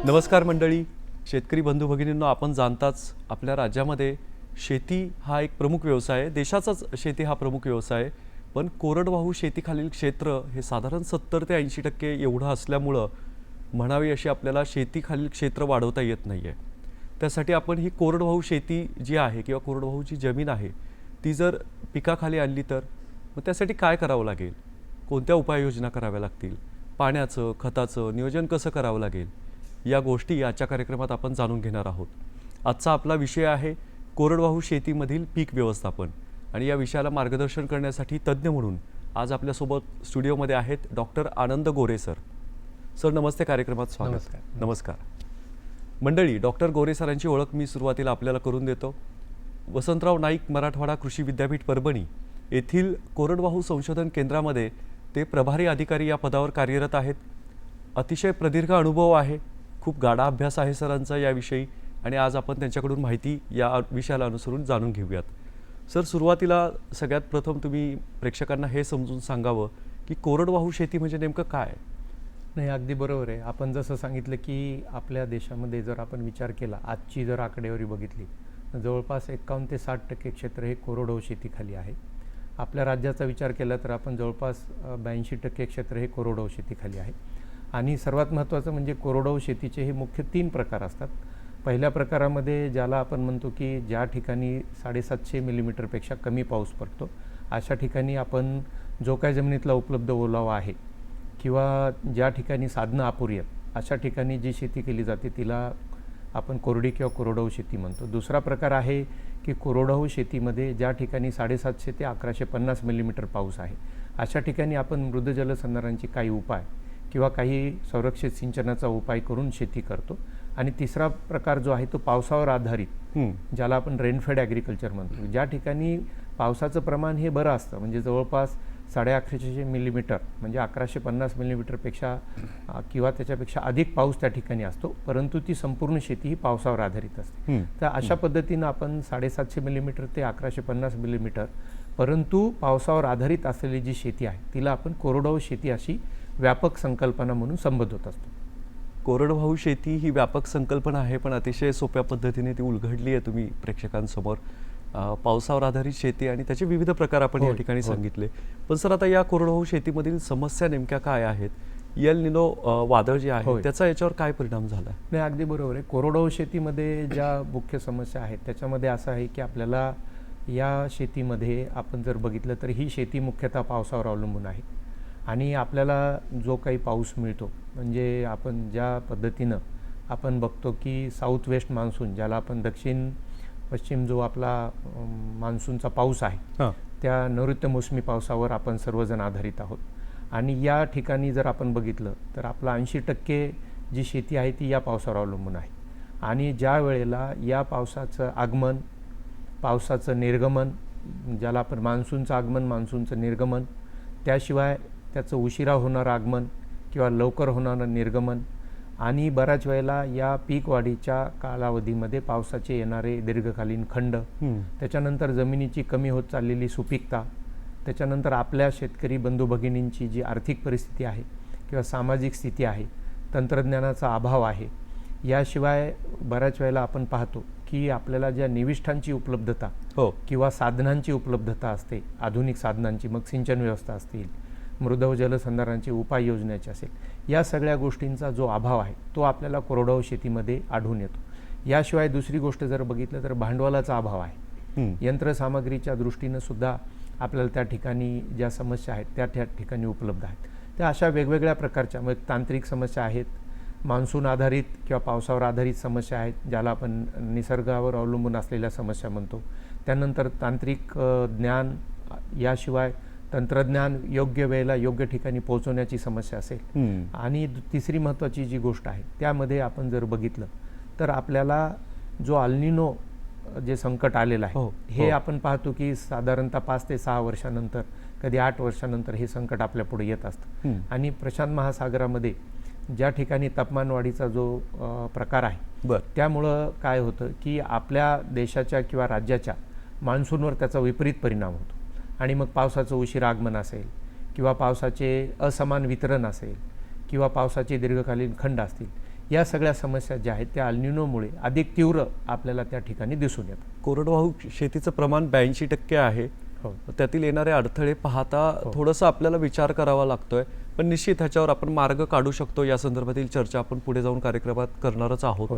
नमस्कार मंडळी, शेतकरी बंधू भगिनींनो, आपण जाणताच आपल्या राज्यामध्ये शेती हा एक प्रमुख व्यवसाय आहे. देशाचाच शेती हा प्रमुख व्यवसाय आहे. पण कोरडवाहू शेतीखालील क्षेत्र हे साधारण 70 ते 80% एवढं असल्यामुळं म्हणावी अशी आपल्याला शेतीखालील क्षेत्र वाढवता येत नाही आहे. त्यासाठी आपण ही कोरडवाहू शेती जी आहे किंवा कोरडवाहूची जमीन आहे ती जर पिकाखाली आणली तर मग त्यासाठी काय करावं लागेल, कोणत्या उपाययोजना कराव्या लागतील, पाण्याचं खताचं नियोजन कसं करावं लागेल, या गोष्टी आजच्या कार्यक्रमात आपण जाणून घेणार आहोत. आजचा आपला विषय आहे कोरडवाहू शेतीमधील पीक व्यवस्थापन. आणि या विषयाला मार्गदर्शन करण्यासाठी तज्ज्ञ म्हणून आज आपल्यासोबत स्टुडिओमध्ये आहेत डॉक्टर आनंद गोरे सर. सर नमस्ते, कार्यक्रमात स्वागत. नमस्कार. नमस्कार मंडळी. डॉक्टर गोरे सरांची ओळख मी सुरुवातीला आपल्याला करून देतो. वसंतराव नाईक मराठवाडा कृषी विद्यापीठ परभणी येथील कोरडवाहू संशोधन केंद्रामध्ये ते प्रभारी अधिकारी या पदावर कार्यरत आहेत. अतिशय प्रदीर्घ अनुभव आहे, खूप गाढा अभ्यास आहे सरांचा याविषयी, आणि आज आपण त्यांच्याकडून माहिती या विषयाला अनुसरून जाणून घेऊयात. सर, सुरुवातीला सगळ्यात प्रथम तुम्ही प्रेक्षकांना हे समजून सांगावं की कोरडवाहू शेती म्हणजे नेमकं काय? नाही, अगदी बरोबर आहे. आपण जसं सांगितलं की आपल्या देशामध्ये जर आपण विचार केला, आजची जर आकडेवारी बघितली तर जवळपास 51 ते 60% क्षेत्र हे कोरडवाहू शेतीखाली आहे. आपल्या राज्याचा विचार केला तर आपण जवळपास 82% क्षेत्र हे कोरडवाहू शेतीखाली आहे. आणि सर्वात महत्त्वाचं म्हणजे कोरडवाहू शेतीचे हे मुख्य 3 प्रकार असतात. पहिल्या प्रकारामध्ये ज्याला आपण म्हणतो की ज्या ठिकाणी 750 मिलीमीटरपेक्षा कमी पाऊस पडतो अशा ठिकाणी आपण जो काय जमिनीतला उपलब्ध ओलावा आहे किंवा ज्या ठिकाणी साधनं अपुरी आहेत अशा ठिकाणी जी शेती केली जाते तिला आपण कोरडी किंवा कोरडवाहू शेती म्हणतो. दुसरा प्रकार आहे की कोरडवाहू शेतीमध्ये ज्या ठिकाणी 750 ते 1150 मिलीमीटर पाऊस आहे अशा ठिकाणी आपण मृदजलसंधारणांचे काही उपाय किंवा काही संरक्षित सिंचनाचा उपाय करून शेती करतो. आणि तिसरा प्रकार जो आहे तो पावसावर आधारित, ज्याला आपण रेनफेड ॲग्रिकल्चर म्हणतो. ज्या ठिकाणी पावसाचं प्रमाण हे बरं असतं, म्हणजे जवळपास 1150 मिलीमीटर म्हणजे 1150 मिलीमीटरपेक्षा किंवा त्याच्यापेक्षा अधिक पाऊस त्या ठिकाणी असतो, परंतु ती संपूर्ण शेती ही पावसावर आधारित असते. तर अशा पद्धतीनं आपण 750 मिलीमीटर ते 1150 मिलीमीटर परंतु पावसावर आधारित असलेली जी शेती आहे तिला आपण कोरडवाहू शेती अशी व्यापक संकल्पना म्हणून संबोधत असतो. कोरडवाहू शेती ही व्यापक संकल्पना आहे, पण अतिशय सोप्या पद्धतीने ती उलगडली आहे तुम्ही प्रेक्षकांसमोर. पावसावर आधारित शेती आणि त्याचे विविध प्रकार आपण या ठिकाणी सांगितले. पण सर, आता या कोरडवाहू शेतीमधील समस्या नेमक्या काय आहेत? एल निनो वादळ जे आहे त्याचा याच्यावर काय परिणाम झाला? नाही, अगदी बरोबर आहे. कोरडवाहू शेतीमध्ये ज्या मुख्य समस्या आहेत त्याच्यामध्ये असं आहे की आपल्याला या शेतीमध्ये आपण जर बघितलं तर ही शेती मुख्यतः पावसावर अवलंबून आहे. आणि आपल्याला जो काही पाऊस मिळतो, म्हणजे आपण ज्या पद्धतीनं आपण बघतो की साऊथ वेस्ट मान्सून, ज्याला आपण दक्षिण पश्चिम जो आपला मान्सूनचा पाऊस आहे त्या नैऋत्य मोसमी पावसावर आपण सर्वजण आधारित आहोत. आणि या ठिकाणी जर आपण बघितलं तर आपला 80% जी शेती आहे ती या पावसावर अवलंबून आहे. आणि ज्या वेळेला या पावसाचं आगमन, पावसाचं निर्गमन, ज्याला आपण मान्सूनचं आगमन मान्सूनचं निर्गमन, त्याशिवाय त्याचं उशिरा होणारं आगमन किंवा लवकर होणारं निर्गमन, आणि बऱ्याच वेळेला या पीक वाढीच्या कालावधीमध्ये पावसाचे येणारे दीर्घकालीन खंड, त्याच्यानंतर जमिनीची कमी होत चाललेली सुपीकता, त्याच्यानंतर आपल्या शेतकरी बंधू भगिनींची जी आर्थिक परिस्थिती आहे किंवा सामाजिक स्थिती आहे, तंत्रज्ञानाचा अभाव आहे, याशिवाय बऱ्याच वेळेला आपण पाहतो की आपल्याला ज्या निविष्ठांची उपलब्धता किंवा साधनांची उपलब्धता असते, आधुनिक साधनांची, मग सिंचन व्यवस्था असतील, मृद व जलसंधारणाची उपाययोजनेची असेल, या सगळ्या गोष्टींचा जो अभाव आहे तो आपल्याला कोरडवाहू शेतीमध्ये आढळून येतो. याशिवाय दुसरी गोष्ट जर बघितलं तर भांडवलाचा अभाव आहे. यंत्रसामग्रीच्या दृष्टीनं सुद्धा आपल्याला त्या ठिकाणी ज्या समस्या आहेत त्या ठिकाणी उपलब्ध आहेत. त्या अशा वेगवेगळ्या प्रकारच्या मग तांत्रिक समस्या आहेत, मान्सून आधारित किंवा पावसावर आधारित समस्या आहेत, ज्याला आपण निसर्गावर अवलंबून असलेल्या समस्या म्हणतो. त्यानंतर तांत्रिक ज्ञान, याशिवाय तंत्रज्ञान योग्य वेळेला योग्य ठिकाणी पोहोचवण्याची समस्या असेल. आणि तिसरी महत्त्वाची जी गोष्ट आहे त्यामध्ये आपण जर बघितलं तर आपल्याला जो अल्निनो जे संकट आलेलं आहे हे आपण पाहतो की साधारणतः 5 ते 6 वर्षानंतर, कधी 8 वर्षानंतर हे संकट आपल्या पुढे येत असतं. आणि प्रशांत महासागरामध्ये ज्या ठिकाणी तापमानवाढीचा जो प्रकार आहे त्यामुळं काय होतं की आपल्या देशाच्या किंवा राज्याच्या मान्सूनवर त्याचा विपरीत परिणाम होतो. आणि मग पावसाचं उशीर आगमन असेल किंवा पावसाचे असमान वितरण असेल किंवा पावसाचे दीर्घकालीन खंड असतील, या सगळ्या समस्या ज्या आहेत त्या अल्निनोमुळे अधिक तीव्र आपल्याला त्या ठिकाणी दिसून येतात. कोरडवाहू शेतीचं प्रमाण 82% आहे. त्यातील येणारे अडथळे पाहता थोडंसं आपल्याला विचार करावा लागतोय, पण निश्चित ह्याच्यावर आपण मार्ग काढू शकतो. या संदर्भातील चर्चा आपण पुढे जाऊन कार्यक्रमात करणारच आहोत.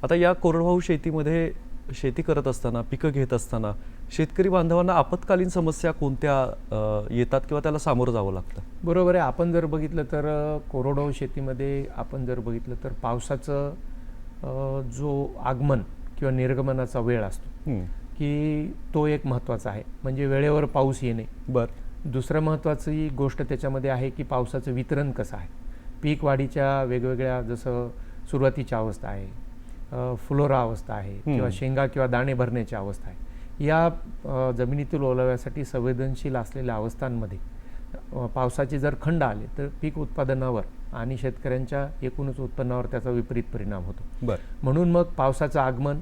आता या कोरडवाहू शेतीमध्ये शेती करत असताना, पिकं घेत असताना शेतकरी बांधवांना आपत्कालीन समस्या कोणत्या येतात किंवा त्याला सामोरं जावं लागतं? बरोबर आहे. आपण जर बघितलं तर कोरडवाहू शेतीमध्ये आपण जर बघितलं तर पावसाचं जो आगमन किंवा निर्गमनाचा वेळ असतो की तो एक महत्त्वाचा आहे, म्हणजे वेळेवर पाऊस येणे. दुसरं महत्त्वाची गोष्ट त्याच्यामध्ये आहे की पावसाचं वितरण कसं आहे. पीक वाढीच्या वेगवेगळ्या, जसं सुरुवातीची अवस्था आहे, फुलोरा अवस्था आहे किंवा शेंगा किंवा दाणे भरण्याची अवस्था आहे, या जमिनीतील ओलाव्यासाठी संवेदनशील असलेल्या अवस्थांमध्ये पावसाचे जर खंड आले तर पीक उत्पादनावर आणि शेतकऱ्यांच्या एकूणच उत्पन्नावर त्याचा विपरीत परिणाम होतो. म्हणून मग पावसाचं आगमन,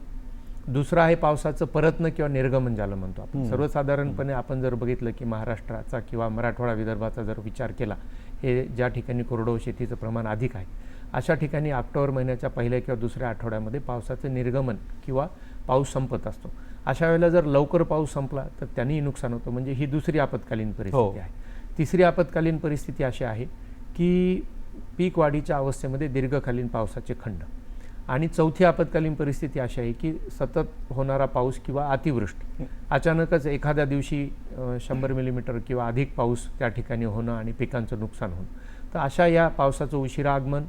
दुसरं आहे पावसाचं परतणं किंवा निर्गमन ज्याला म्हणतो आपण. सर्वसाधारणपणे आपण जर बघितलं की महाराष्ट्राचा किंवा मराठवाडा विदर्भाचा जर विचार केला, हे ज्या ठिकाणी कोरडवाहू शेतीचं प्रमाण अधिक आहे, अशा ठिकाणी ऑक्टोबर महिन्याच्या पहिल्या किंवा दुसऱ्या आठवड्यामध्ये पावसाचं निर्गमन किंवा पाऊस संपत असतो. अशा वेळेला जर लवकर पाऊस संपला तर त्यांनीही नुकसान होतं, म्हणजे ही दुसरी आपत्कालीन परिस्थिती आहे. तिसरी आपत्कालीन परिस्थिती अशी आहे की पीक वाढीच्या अवस्थेमध्ये दीर्घकालीन पावसाचे खंड. आणि चौथी आपत्कालीन परिस्थिती अशी आहे की सतत होणारा पाऊस किंवा अतिवृष्टी, अचानकच एखाद्या दिवशी 100 मिलीमीटर किंवा अधिक पाऊस त्या ठिकाणी होणं आणि पिकांचं नुकसान होणं. तर अशा या पावसाचं उशिरा आगमन,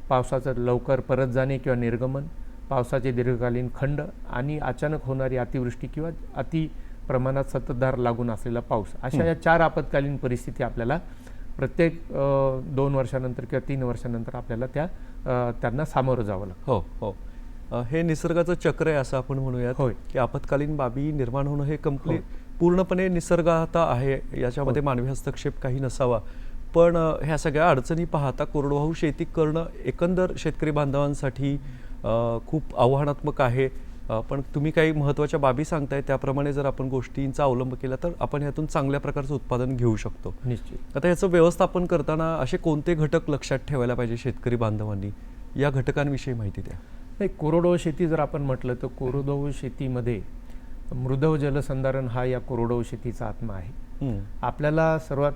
पावसाचं लवकर परत जाणे किंवा निर्गमन, पावसाचे दीर्घकालीन खंड आणि अचानक होणारी अतिवृष्टी किंवा अति प्रमाणात संततधार लागून असलेला पाऊस, अशा या 4 आपत्कालीन परिस्थिती आपल्याला प्रत्येक 2 वर्षानंतर किंवा 3 वर्षानंतर आपल्याला त्यांना सामोरं जावं लागतं. हे निसर्गाचं चक्र आहे असं आपण म्हणूयात की आपत्कालीन बाबी निर्माण होणं हे पूर्णपणे निसर्गात आहे, याच्यामध्ये मानवी हस्तक्षेप काही नसावा. पण ह्या सगळ्या अडचणी पाहता कोरडवाहू शेती करणं एकंदर शेतकरी बांधवांसाठी खूप आव्हानात्मक आहे. पण तुम्ही काही महत्त्वाच्या बाबी सांगताय, त्याप्रमाणे जर आपण गोष्टींचा अवलंब केला तर आपण ह्यातून चांगल्या प्रकारचं उत्पादन घेऊ शकतो. निश्चित. आता याचं व्यवस्थापन करताना असे कोणते घटक लक्षात ठेवायला पाहिजे शेतकरी बांधवांनी? या घटकांविषयी माहिती द्या. नाही, कोरडवाहू शेती जर आपण म्हटलं तर कोरडवाहू शेतीमध्ये मृद व जलसंधारण हा या कोरडवाहू शेतीचा आत्मा आहे. आपल्याला सर्वात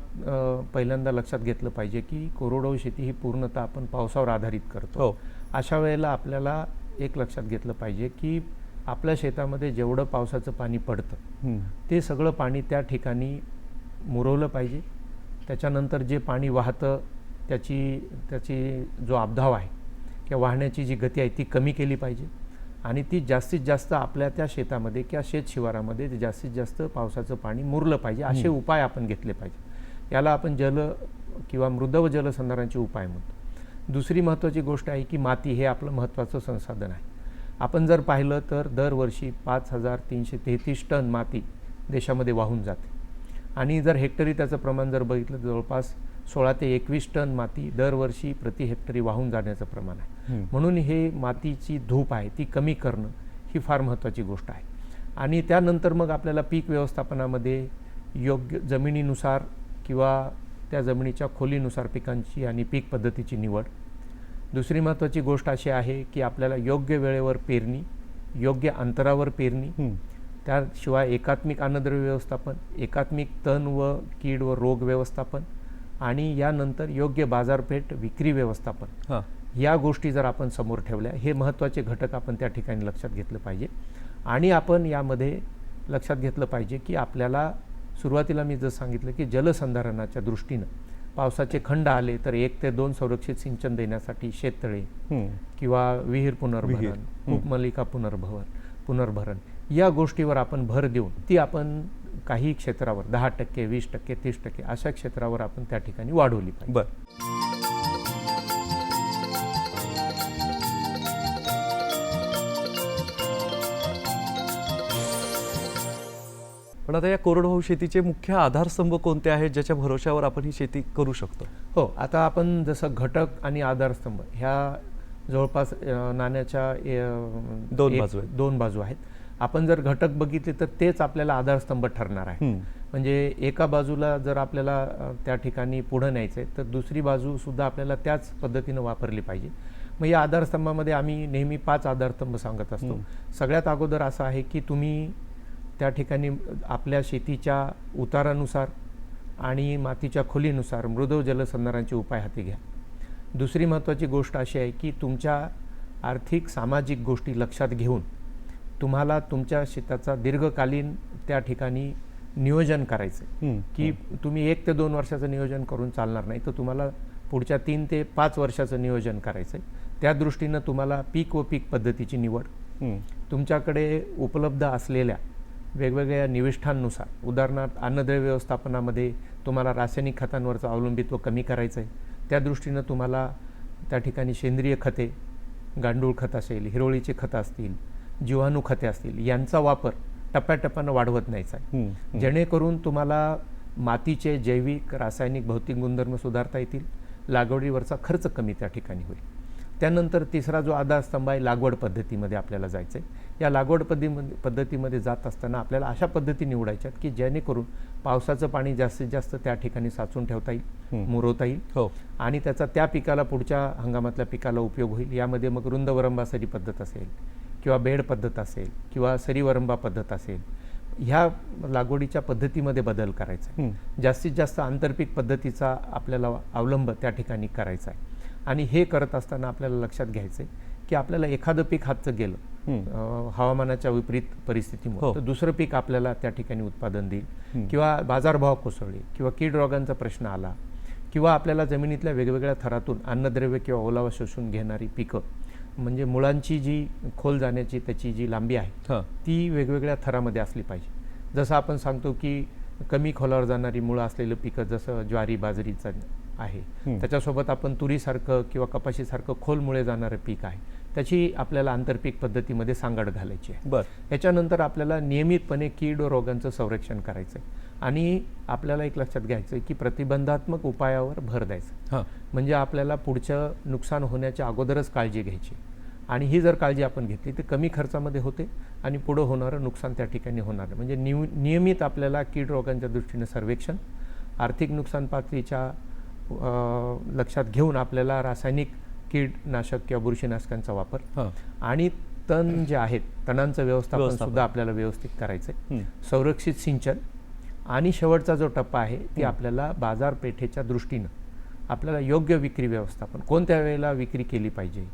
पहिल्यांदा लक्षात घेतलं पाहिजे की कोरडवाहू शेती ही पूर्णतः आपण पावसावर आधारित करतो. अशा वेळेला आपल्याला एक लक्षात घेतलं पाहिजे की आपल्या शेतामध्ये जेवढं पावसाचं पाणी पडतं ते सगळं पाणी त्या ठिकाणी मुरवलं पाहिजे. त्याच्यानंतर जे पाणी वाहतं त्याची जो अपधाव आहे किंवा वाहण्याची जी गती आहे ती कमी केली पाहिजे. आणि ती जास्तीत जास्त आपल्या त्या शेतामध्ये किंवा शेत शिवारामध्ये जास्तीत जास्त पावसाचं पाणी मुरलं पाहिजे, असे उपाय आपण घेतले पाहिजे. याला आपण जल किंवा मृद व जलसंधारणाचे उपाय म्हणतो. दुसरी महत्त्वाची गोष्ट आहे की माती हे आपलं महत्त्वाचं संसाधन आहे. आपण जर पाहिलं तर दरवर्षी 5333 टन माती देशामध्ये वाहून जाते. आणि जर हेक्टरी त्याचं प्रमाण जर बघितलं तर जवळपास 16 ते 21 टन माती दरवर्षी प्रति हेक्टरी वाहून जाण्याचं प्रमाण आहे. म्हणून हे मातीची धूप आहे ती कमी करणं ही फार महत्त्वाची गोष्ट आहे. आणि त्यानंतर मग आपल्याला पीक व्यवस्थापनामध्ये योग्य जमिनीनुसार किंवा त्या जमिनीच्या खोलीनुसार पिकांची आणि पीक पद्धतीची निवड. दुसरी महत्त्वाची गोष्ट अशी आहे की आपल्याला योग्य वेळेवर पेरणी, योग्य अंतरावर पेरणी, त्याशिवाय एकात्मिक अन्नद्रव्य व्यवस्थापन, एकात्मिक तण व कीड व रोग व्यवस्थापन आणि यानंतर योग्य बाजारपेठ विक्री व्यवस्थापन, या गोष्टी जर आपण समोर ठेवल्या, हे महत्त्वाचे घटक आपण त्या ठिकाणी लक्षात घेतलं पाहिजे. आणि आपण यामध्ये लक्षात घेतलं पाहिजे की आपल्याला सुरुवातीला मी जर सांगितलं की जलसंधारणाच्या दृष्टीनं पावसाचे खंड आले तर 1 ते 2 संरक्षित सिंचन देण्यासाठी शेततळे किंवा विहीर पुनर्भरण, उपनलिका पुनर्भरण या गोष्टीवर आपण भर देऊन ती आपण काही क्षेत्रावर 10%, 20%, 30% अशा क्षेत्रावर आपण त्या ठिकाणी वाढवली पाहिजे. बर. पण आता या कोरडवाहू शेतीचे मुख्य आधारस्तंभ कोणते आहेत ज्याच्या भरोश्यावर आपण ही शेती करू शकतो? हो, आता आपण जसं घटक आणि आधारस्तंभ ह्या जवळपास नाण्याच्या दोन बाजू आहेत. आपण जर घटक बघितले तर तेच आपल्याला आधारस्तंभ ठरणार आहे. म्हणजे एका बाजूला जर आपल्याला त्या ठिकाणी पुढं न्यायचं आहे तर दुसरी बाजू सुद्धा आपल्याला त्याच पद्धतीनं वापरली पाहिजे. मग या आधारस्तंभामध्ये आम्ही नेहमी 5 आधारस्तंभ सांगत असतो. सगळ्यात अगोदर असं आहे की तुम्ही त्या ठिकाणी आपल्या शेतीच्या उतारानुसार आणि मातीच्या खोलीनुसार मृद जलसंधारणाचे उपाय हाती घ्या. दुसरी महत्त्वाची गोष्ट अशी आहे की तुमच्या आर्थिक सामाजिक गोष्टी लक्षात घेऊन तुम्हाला तुमच्या शेताचा दीर्घकालीन त्या ठिकाणी नियोजन करायचं की तुम्ही 1 ते 2 वर्षाचं नियोजन करून चालणार नाही, तर तुम्हाला पुढच्या 3 ते 5 वर्षाचं नियोजन करायचं आहे. त्या दृष्टीनं तुम्हाला पीक व पीक पद्धतीची निवड, तुमच्याकडे उपलब्ध असलेल्या वेगवेगळ्या निविष्ठांनुसार, उदाहरणार्थ अन्नद्रव्य व्यवस्थापनामध्ये तुम्हाला रासायनिक खतांवरचं अवलंबित्व कमी करायचं आहे. त्या दृष्टीनं तुम्हाला त्या ठिकाणी सेंद्रिय खते, गांडूळ खत असेल, हिरोळीचे खतं असतील, जीवाणू खते असतील, यांचा वापर टप्प्याटप्प्यानं वाढवत न्यायचा आहे. जेणेकरून तुम्हाला मातीचे जैविक, रासायनिक, भौतिक गुणधर्म सुधारता येतील, लागवडीवरचा खर्च कमी त्या ठिकाणी होईल. त्यानंतर तिसरा जो आधारस्तंभ आहे, लागवड पद्धतीमध्ये आपल्याला जायचं आहे. या लागवड पद्धतीमध्ये जात असताना आपल्याला अशा पद्धती निवडायच्यात की जेणेकरून पावसाचं पाणी जास्तीत जास्त त्या ठिकाणी साचून ठेवता येईल, मुरवता येईल आणि त्याचा त्या पिकाला, पुढच्या हंगामातल्या पिकाला उपयोग होईल. यामध्ये मग रुंदवरंबा सरी पद्धत असेल किंवा बेड पद्धत असेल किंवा सरीवरंबा पद्धत असेल, ह्या लागवडीच्या पद्धतीमध्ये बदल करायचा आहे. जास्तीत जास्त आंतरपीक पद्धतीचा आपल्याला अवलंब त्या ठिकाणी करायचा आहे. आणि हे करत असताना आपल्याला लक्षात घ्यायचं आहे की आपल्याला एखादं पीक हातचं गेलं हवामानाच्या विपरीत परिस्थितीमुळे, तर दुसरं पीक आपल्याला त्या ठिकाणी उत्पादन देईल किंवा बाजारभाव कोसळले किंवा कीड रोगांचा प्रश्न आला किंवा आपल्याला जमिनीतल्या वेगवेगळ्या थरातून अन्नद्रव्य किंवा ओलावा शोषून घेणारी पिकं, म्हणजे मुळांची जी खोल जाण्याची त्याची जी लांबी आहे ती वेगवेगळ्या थरामध्ये असली पाहिजे. जसं आपण सांगतो की कमी खोलावर जाणारी मुळं असलेलं पिकं जसं ज्वारी, बाजरीचं आहे, त्याच्यासोबत आपण तुरीसारखं किंवा कपाशीसारखं खोल मुळे जाणारं पीक आहे, त्याची आपल्याला आंतरपीक पद्धतीमध्ये सांगड घालायची आहे. याच्यानंतर आपल्याला नियमितपणे कीड व रोगांचं संरक्षण करायचं आहे आणि आपल्याला एक लक्षात घ्यायचं आहे की प्रतिबंधात्मक उपायावर भर द्यायचा. म्हणजे आपल्याला पुढचं नुकसान होण्याच्या अगोदरच काळजी घ्यायची आणि ही जर काळजी आपण घेतली तर कमी खर्चामध्ये होते आणि पुढं होणारं नुकसान त्या ठिकाणी होणार. म्हणजे नियमित आपल्याला कीड रोगांच्या दृष्टीने सर्वेक्षण, आर्थिक नुकसान पातळीच्या लक्षात घेऊन आपल्याला रासायनिक कीडनाशक किंवा बुरशीनाशकांचा वापर आणि तण जे आहेत, तणांचं व्यवस्थापन सुद्धा आपल्याला व्यवस्थित करायचं आहे. संरक्षित सिंचन आणि शेवटचा जो टप्पा आहे ती आपल्याला बाजारपेठेच्या दृष्टीनं आपल्याला योग्य विक्री व्यवस्थापन, कोणत्या वेळेला विक्री केली पाहिजे,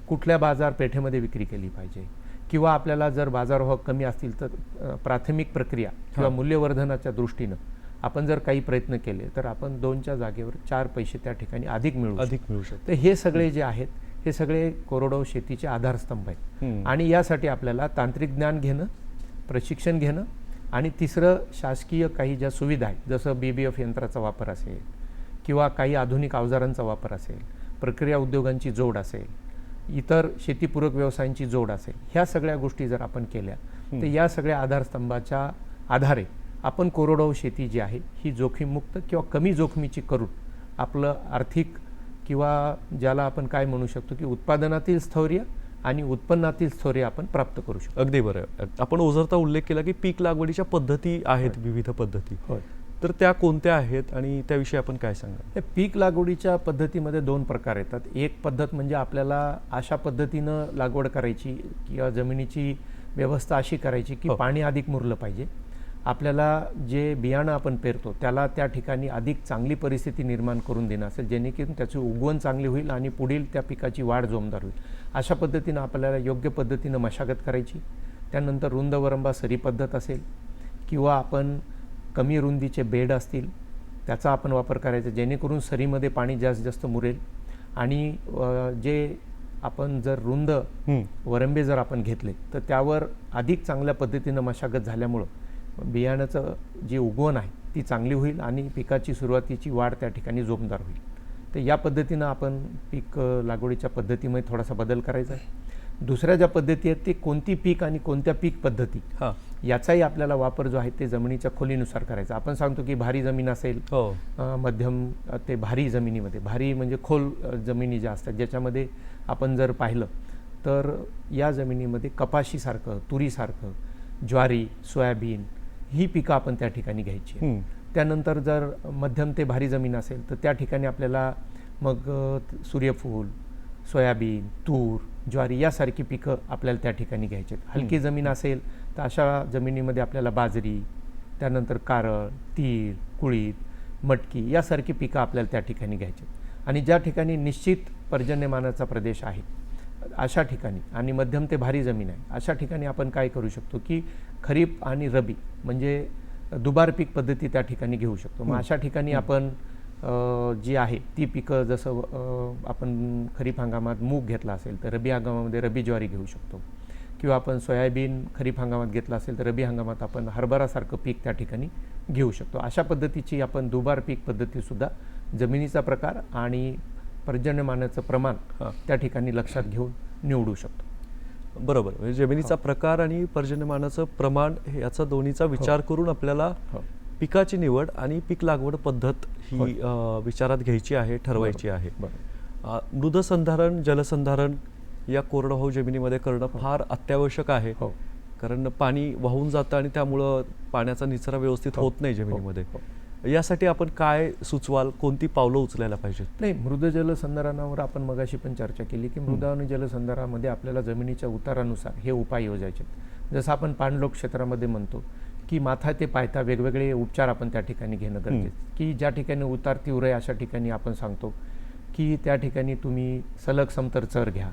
कुठल्या बाजारपेठेमध्ये विक्री केली पाहिजे किंवा आपल्याला जर बाजारभाव कमी असतील तर प्राथमिक प्रक्रिया किंवा मूल्यवर्धनाच्या दृष्टीनं आपण जर काही प्रयत्न केले तर आपण 2च्या जागेवर 4 पैसे त्या ठिकाणी अधिक मिळू शकतो. तर हे सगळे जे आहेत हे सगळे कोरडवाहू शेतीचे आधारस्तंभ आहेत आणि यासाठी आपल्याला तांत्रिक ज्ञान घेणं, प्रशिक्षण घेणं आणि तिसरं शासकीय काही ज्या सुविधा आहेत, जसं BBF यंत्राचा वापर असेल किंवा काही आधुनिक अवजारांचा वापर असेल, प्रक्रिया उद्योगांची जोड असेल, इतर शेतीपूरक व्यवसायांची जोड असेल, ह्या सगळ्या गोष्टी जर आपण केल्या तर या सगळ्या आधारस्तंभाच्या आधारे आपण कोरडवाहू शेती जी आहे ही जोखीममुक्त किंवा कमी जोखमीची करून आपलं आर्थिक किंवा ज्याला आपण काय म्हणू शकतो की उत्पादनातील स्थैर्य आणि उत्पन्नातील स्थैर्य आपण प्राप्त करू शकतो. अगदी बरं. आपण ओझरता उल्लेख केला की पीक लागवडीच्या पद्धती आहेत, विविध पद्धती, तर त्या कोणत्या आहेत आणि त्याविषयी आपण काय सांगा? पीक लागवडीच्या पद्धतीमध्ये 2 प्रकार येतात. एक पद्धत म्हणजे आपल्याला अशा पद्धतीनं लागवड करायची किंवा जमिनीची व्यवस्था अशी करायची की पाणी अधिक मुरलं पाहिजे, आपल्याला जे बियाणं आपण पेरतो त्याला त्या ठिकाणी अधिक चांगली परिस्थिती निर्माण करून देणं असेल, जेणेकरून त्याची उगवण चांगली होईल आणि पुढील त्या पिकाची वाढ जोमदार होईल. अशा पद्धतीनं आपल्याला योग्य पद्धतीनं मशागत करायची. त्यानंतर रुंदवरंबा सरी पद्धत असेल किंवा आपण कमी रुंदीचे बेड असतील त्याचा आपण वापर करायचा, जेणेकरून सरीमध्ये पाणी जास्तीत जास्त मुरेल आणि जे आपण जर रुंद वरंबे जर आपण घेतले तर त्यावर अधिक चांगल्या पद्धतीनं मशागत झाल्यामुळं बियाण्याचं जी उगवण आहे ती चांगली होईल आणि पिकाची सुरुवातीची वाढ त्या ठिकाणी जोमदार होईल. तर या पद्धतीनं आपण पीक लागवडीच्या पद्धतीमध्ये थोडासा बदल करायचा आहे. दुसऱ्या ज्या पद्धती आहेत ते कोणती पीक आणि कोणत्या पीक पद्धती याचाही आपल्याला वापर जो आहे ते जमिनीच्या खोलीनुसार करायचा. आपण सांगतो की भारी जमीन असेल, मध्यम ते भारी जमिनीमध्ये, भारी म्हणजे खोल जमिनी ज्या असतात ज्याच्यामध्ये आपण जर पाहिलं तर या जमिनीमध्ये कपाशीसारखं, तुरीसारखं, ज्वारी, सोयाबीन ही पिकं आपण त्या ठिकाणी घ्यायची. त्यानंतर जर मध्यम ते भारी जमीन असेल तर त्या ठिकाणी आपल्याला मग सूर्यफूल, सोयाबीन, तूर, ज्वारी यासारखी पिकं आपल्याला त्या ठिकाणी घ्यायची. हलकी जमीन असेल तर अशा जमिनीमध्ये आपल्याला बाजरी, त्यानंतर कारळ, तीळ, कुळीथ, मटकी यासारखी पिकं आपल्याला त्या ठिकाणी घ्यायची. आणि ज्या ठिकाणी निश्चित पर्जन्यमानाचा प्रदेश आहे अशा ठिकाणी आणि मध्यम ते भारी जमीन आहे अशा ठिकाणी आपण काय करू शकतो की खरीप आणि रबी म्हणजे दुबार पीक पद्धती त्या ठिकाणी घेऊ शकतो. मग अशा ठिकाणी आपण जी आहे ती पिकं जसं आपण खरीप हंगामात मूग घेतला असेल तर रबी हंगामामध्ये रबी ज्वारी घेऊ शकतो, किंवा आपण सोयाबीन खरीप हंगामात घेतला असेल तर रबी हंगामात आपण हरभरासारखं पीक त्या ठिकाणी घेऊ शकतो. अशा पद्धतीची आपण दुबार पीक पद्धतीसुद्धा जमिनीचा प्रकार आणि पर्जन्यमानाचं प्रमाण त्या ठिकाणी लक्षात घेऊन निवडू शकतो. बरोबर, म्हणजे जमिनीचा प्रकार आणि पर्जन्यमानाचं प्रमाण याचा दोन्हीचा विचार करून आपल्याला पिकाची निवड आणि पीक लागवड पद्धत ही विचारात घ्यायची आहे, ठरवायची आहे. मृदसंधारण, जलसंधारण या कोरडवाहू जमिनीमध्ये करणं फार अत्यावश्यक आहे, कारण पाणी वाहून जातं आणि त्यामुळं पाण्याचा निचरा व्यवस्थित होत नाही जमिनीमध्ये. यासाठी आपण काय सुचवाल, कोणती पावलं उचलायला पाहिजेत? नाही, मृद जलसंधारणावर आपण मगाशी पण चर्चा केली की मृदा आणि जलसंधारणामध्ये आपल्याला जमिनीच्या उतारानुसार हे उपाय योजायचे. जसं आपण पाणलोट क्षेत्रामध्ये म्हणतो की माथा ते पायथा वेगवेगळे उपचार आपण त्या ठिकाणी घेणं गरजेचं, की ज्या ठिकाणी उतार तीव्र आहे अशा ठिकाणी आपण सांगतो की त्या ठिकाणी तुम्ही सलग समतर चर घ्या,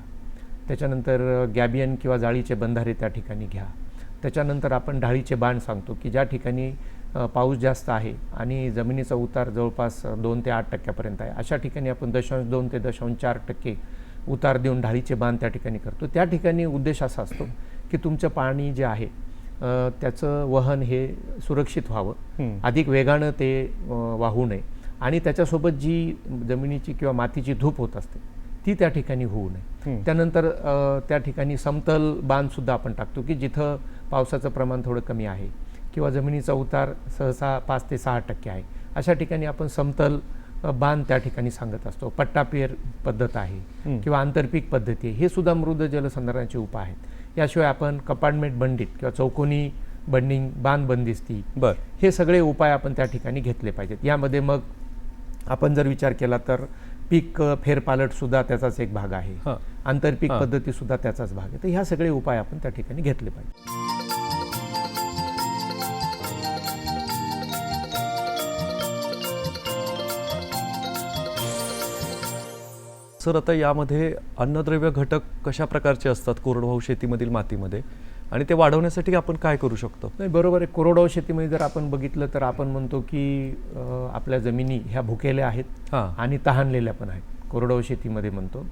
त्याच्यानंतर गॅबियन किंवा जाळीचे बंधारे त्या ठिकाणी घ्या, त्याच्यानंतर आपण ढाळीचे बाण सांगतो की ज्या ठिकाणी पाऊस जास्त आहे आणि जमिनीचा उतार जवळपास 2 ते 8% आहे अशा ठिकाणी आपण 0.2 ते 0.4% उतार देऊन ढाळीचे बाण त्या ठिकाणी करतो. त्या ठिकाणी उद्देश असा असतो की तुमचं पाणी जे आहे त्याचं वहन हे सुरक्षित व्हावं, अधिक वेगानं ते वाहू नये आणि त्याच्यासोबत जी जमिनीची किंवा मातीची धूप होत असते ती त्या ठिकाणी होऊ नये. त्यानंतर त्या ठिकाणी समतल बांधसुद्धा आपण टाकतो की जिथं पावसाचं प्रमाण थोडं कमी आहे किंवा जमिनीचा उतार सहसा 5 ते 6% आहे अशा ठिकाणी आपण समतल बांध त्या ठिकाणी सांगत असतो. पट्टापेर पद्धत आहे किंवा आंतरपीक पद्धती आहे, हे सुद्धा मृद जलसंधारणाचे उपाय आहेत. याशिवाय आपण कपार्टमेंट बंडित किंवा चौकोनी बंडिंग, बांध बंदिस्ती, हे सगळे उपाय आपण त्या ठिकाणी घेतले पाहिजेत. यामध्ये मग आपण जर विचार केला तर पीक फेरपालटसुद्धा त्याचाच एक भाग आहे, आंतरपीक पद्धतीसुद्धा त्याचाच भाग आहे. तर ह्या सगळे उपाय आपण त्या ठिकाणी घेतले पाहिजे. सर, आता यामध्ये अन्नद्रव्य घटक कशा प्रकारचे असतात कोरडवाहू शेतीमधील मातीमध्ये आणि ते वाढवण्यासाठी आपण काय करू शकतो? नाही, बरोबर आहे. कोरडवाहू शेतीमध्ये जर आपण बघितलं तर आपण म्हणतो की आपल्या जमिनी ह्या भुकेल्या आहेत आणि तहानलेल्या पण आहेत. कोरडवाहू शेतीमध्ये म्हणतो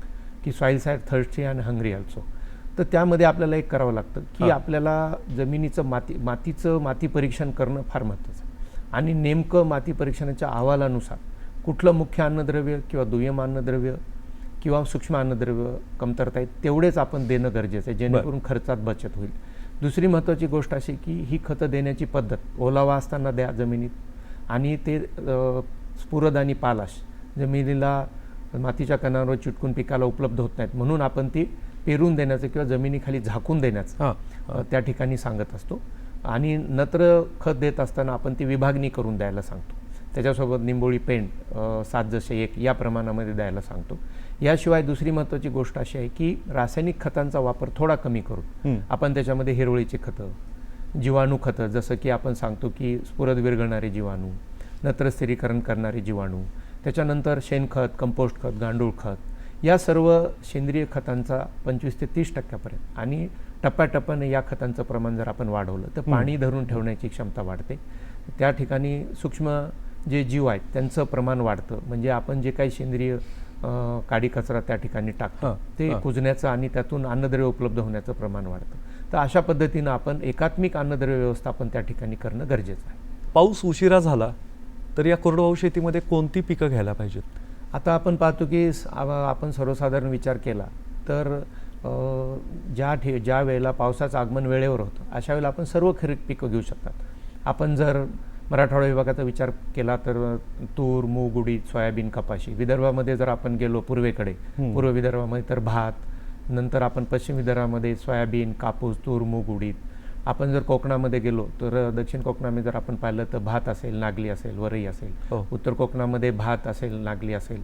की soils are thirsty and hungry also. तर त्यामध्ये आपल्याला एक करावं लागतं की आपल्याला जमिनीचं माती परीक्षण करणं फार महत्त्वाचं आहे आणि नेमकं माती परीक्षणाच्या अहवालानुसार कुठलं मुख्य अन्नद्रव्य किंवा दुय्यम अन्नद्रव्य किंवा सूक्ष्म अन्नद्रव्य कमतरता आहेत तेवढेच आपण देणं गरजेचं आहे, जेणेकरून खर्चात बचत होईल. दुसरी महत्त्वाची गोष्ट अशी की ही खतं देण्याची पद्धत ओलावा असताना द्या जमिनीत, आणि ते स्फुरद आणि पालाश जमिनीला मातीच्या कणांवर चिटकून पिकाला उपलब्ध होत नाहीत म्हणून आपण ती पेरून देण्याचं किंवा जमिनीखाली झाकून देण्याचं त्या ठिकाणी सांगत असतो. आणि नत्र खत देत असताना आपण ती विभागणी करून द्यायला सांगतो. त्याच्यासोबत निंबोळी पेंड 7:1 या प्रमाणामध्ये द्यायला सांगतो. याशिवाय दुसरी महत्त्वाची गोष्ट अशी आहे की रासायनिक खतांचा वापर थोडा कमी करून आपण त्याच्यामध्ये हिरवळीची खतं, जीवाणू खतं, जसं की आपण सांगतो की स्फुरद विरघळणारे जीवाणू, नत्र स्थिरीकरण करणारे जीवाणू, त्याच्यानंतर शेणखत, कंपोस्ट खत, गांडूळ खत, या सर्व सेंद्रिय खतांचा 25 ते 30% आणि टप्प्याटप्प्याने या खतांचं प्रमाण जर आपण वाढवलं तर पाणी धरून ठेवण्याची क्षमता वाढते. त्या ठिकाणी सूक्ष्म जे जीव आहेत त्यांचं प्रमाण वाढतं. म्हणजे आपण जे काही सेंद्रिय काडी कचरा त्या ठिकाणी टाकतो हां, ते हां. कुजण्याचं आणि त्यातून अन्नद्रव्य उपलब्ध होण्याचं प्रमाण वाढतं. तर अशा पद्धतीनं आपण एकात्मिक अन्नद्रव्य व्यवस्थापन त्या ठिकाणी करणं गरजेचं आहे. पाऊस उशिरा झाला तर या कोरडवाहू शेतीमध्ये कोणती पिकं घ्यायला पाहिजेत? आता आपण पाहतो की आपण सर्वसाधारण विचार केला तर ज्या वेळेला पावसाचं आगमन वेळेवर होतं अशा वेळेला आपण सर्व खरीप पिकं घेऊ शकतात. आपण जर मराठवाडा विभागाचा विचार केला तर तूर, मूग, उडीद, सोयाबीन, कपाशी. विदर्भामध्ये जर आपण गेलो पूर्वेकडे, पूर्व विदर्भामध्ये तर भात, नंतर आपण पश्चिम विदर्भामध्ये सोयाबीन, कापूस, तूर, मूग, उडीद. आपण जर कोकणामध्ये गेलो तर दक्षिण कोकणामध्ये जर आपण पाहिलं तर भात असेल, नागली असेल, वरई असेल. हो. उत्तर कोकणामध्ये भात असेल, नागली असेल.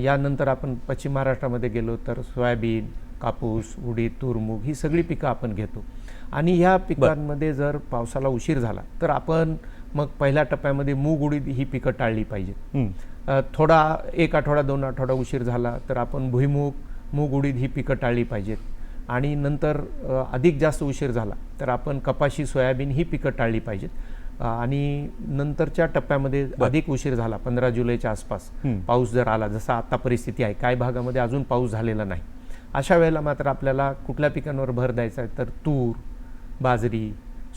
यानंतर आपण पश्चिम महाराष्ट्रामध्ये गेलो तर सोयाबीन, कापूस, उडीद, तूर, मूग ही सगळी पिकं आपण घेतो. आणि ह्या पिकांमध्ये जर पावसाला उशीर झाला तर आपण मग पहिल्या टप्प्यामध्ये मूग, उडीद ही पिकं टाळली पाहिजेत. थोडा 1 आठवडा 2 आठवडा उशीर झाला तर आपण भुईमूग, मूग, उडीद ही पिकं टाळली पाहिजेत. आणि नंतर अधिक जास्त उशीर झाला तर आपण कपाशी, सोयाबीन ही पिकं टाळली पाहिजेत. आणि नंतरच्या टप्प्यामध्ये अधिक उशीर झाला 15 जुलैच्या आसपास पाऊस जर आला, जसा आता परिस्थिती आहे, काही भागामध्ये अजून पाऊस झालेला नाही, अशा वेळेला मात्र आपल्याला कुठल्या पिकांवर भर द्यायचा आहे तर तूर, बाजरी,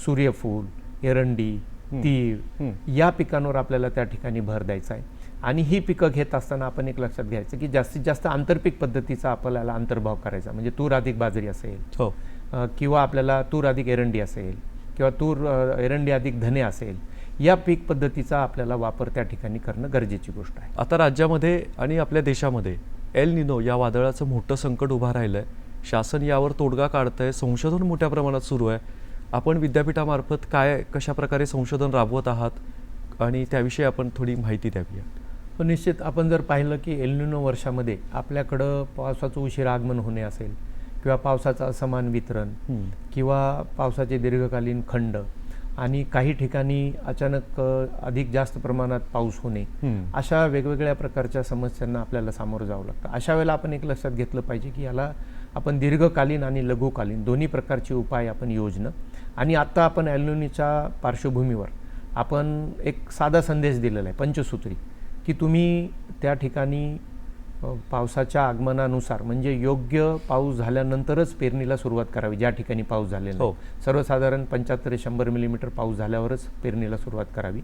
सूर्यफूल, एरंडी, तीळ या पिकांवर आपल्याला त्या ठिकाणी भर द्यायचा आहे. आणि ही पिकं घेत असताना आपण एक लक्षात घ्यायचं की जास्तीत जास्त आंतरपीक पद्धतीचा आपल्याला अंतर्भाव करायचा. म्हणजे तूर अधिक बाजरी असेल, हो. किंवा आपल्याला तूर अधिक एरंडी असेल, किंवा तूर एरंडी अधिक धने असेल, या पीक पद्धतीचा आपल्याला वापर त्या ठिकाणी करणं गरजेची गोष्ट आहे. आता राज्यामध्ये आणि आपल्या देशामध्ये एल निनो या वादळाचं मोठं संकट उभं राहिलं आहे. शासन यावर तोडगा काढत आहे, संशोधन मोठ्या प्रमाणात सुरू आहे. आपण विद्यापीठामार्फत कशा प्रकारे संशोधन राबवत आहात आणि त्याविषयी आपण थोडी माहिती द्यावी. पण निश्चित आपण जर पाहिलं की एल निनो वर्षामध्ये आपल्याकडं पावसाचं उशीर आगमन होणे असेल, किंवा पावसाचं असमान वितरण, किंवा पावसाचे दीर्घकालीन खंड, आणि काही ठिकाणी अचानक अधिक जास्त प्रमाणात पाऊस होणे, अशा वेगवेगळ्या प्रकारच्या समस्यांना आपल्याला सामोरं जावं लागतं. अशा वेळेला आपण एक लक्षात घेतलं पाहिजे की याला आपण दीर्घकालीन आणि लघुकालीन दोन्ही प्रकारचे उपाय आपण योजणं. आणि आत्ता आपण एल निनोच्या पार्श्वभूमीवर आपण एक साधा संदेश दिलेला आहे, पंचसूत्री, की तुम्ही त्या ठिकाणी पावसाच्या आगमनानुसार, म्हणजे योग्य पाऊस झाल्यानंतरच पेरणीला सुरुवात करावी. ज्या ठिकाणी पाऊस झालेला हो. सर्वसाधारण 75 ते 100 मिलीमीटर पाऊस झाल्यावरच पेरणीला सुरुवात करावी.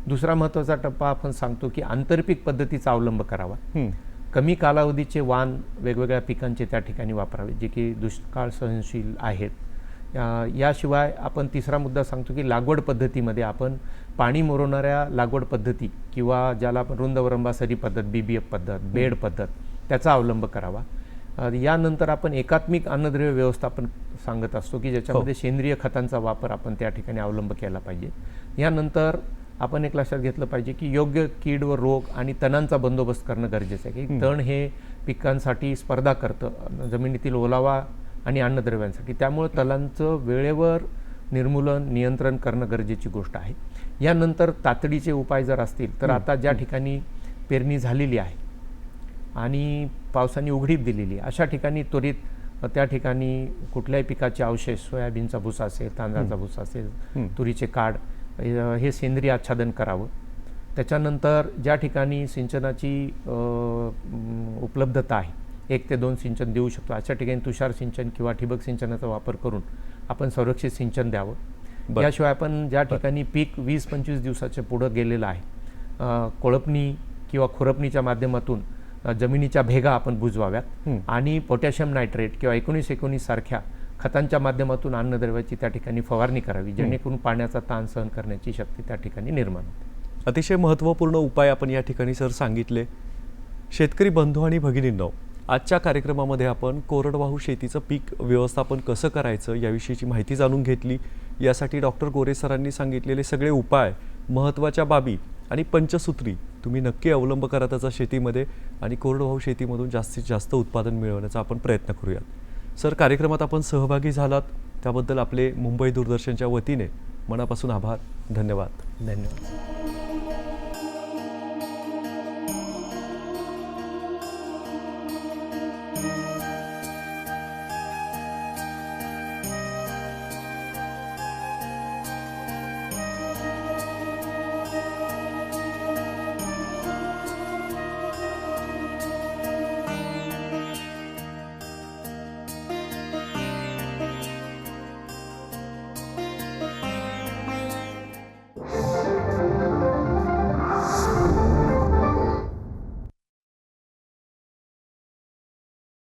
दुसरा महत्त्वाचा टप्पा आपण सांगतो की आंतरपीक पद्धतीचा अवलंब करावा. कमी कालावधीचे वाण वेगवेगळ्या पिकांचे त्या ठिकाणी वापरावे, जे की दुष्काळ सहनशील आहेत. याशिवाय आपण तिसरा मुद्दा सांगतो की लागवड पद्धतीमध्ये आपण पाणी मुरवणाऱ्या लागवड पद्धती, किंवा ज्याला आपण रुंदवरंबासरी पद्धत, BBF पद्धत, बेड पद्धत, त्याचा अवलंब करावा. यानंतर आपण एकात्मिक अन्नद्रव्य व्यवस्थापन सांगत असतो की ज्याच्यामध्ये सेंद्रिय खतांचा वापर आपण त्या ठिकाणी अवलंब केला पाहिजे. यानंतर आपण एक लक्षात घेतलं पाहिजे की योग्य कीड व रोग आणि तणांचा बंदोबस्त करणं गरजेचं आहे. की तण हे पिकांसाठी स्पर्धा करतं जमिनीतील ओलावा आणि अन्नद्रव्यांसाठी, त्यामुळे तणांचं वेळेवर निर्मूलन, नियंत्रण करणं गरजेची गोष्ट आहे. यानंतर तातडीचे उपाय जर असतील तर आता ज्या ठिकाणी पेरणी झालेली आहे आणि पावसाने उघडीप दिलेली आहे, अशा ठिकाणी त्वरित त्या ठिकाणी कुठल्याही पिकाचे अवशेष, सोयाबीनचा भुसा असेल, तांदळाचा भुसा असेल, तुरीचे काड, हे सेंद्रिय आच्छादन करावं. त्याच्यानंतर ज्या ठिकाणी सिंचनाची उपलब्धता आहे, 1 ते 2 सिंचन देऊ शकतो, अशा ठिकाणी तुषार सिंचन किंवा ठिबक सिंचनाचा वापर करून आपण संरक्षित सिंचन द्यावं. याशिवाय आपण ज्या ठिकाणी पीक 20-25 दिवसाच्या पुढं गेलेलं आहे, कोळपणी किंवा खुरपणीच्या माध्यमातून जमिनीच्या भेगा आपण बुजवाव्यात. आणि पोटॅशियम नायट्रेट किंवा 19-19 सारख्या खतांच्या माध्यमातून अन्नद्रव्याची त्या ठिकाणी फवारणी करावी, जेणेकरून पाण्याचा ताण सहन करण्याची शक्ती त्या ठिकाणी निर्माण होते. अतिशय महत्त्वपूर्ण उपाय आपण या ठिकाणी सर सांगितले. शेतकरी बंधू आणि भगिनींनो, आजच्या कार्यक्रमामध्ये आपण कोरडवाहू शेतीचं पीक व्यवस्थापन कसं करायचं याविषयीची माहिती जाणून घेतली. यासाठी डॉक्टर गोरे सरांनी सांगितलेले सगळे उपाय, महत्त्वाच्या बाबी आणि पंचसूत्री तुम्ही नक्की अवलंब करा त्याचा शेतीमध्ये, आणि कोरडवाहू शेतीमधून जास्तीत जास्त उत्पादन मिळवण्याचा आपण प्रयत्न करूयात. सर, कार्यक्रमात आपण सहभागी झालात त्याबद्दल आपले मुंबई दूरदर्शनच्या वतीने मनापासून आभार. धन्यवाद. धन्यवाद.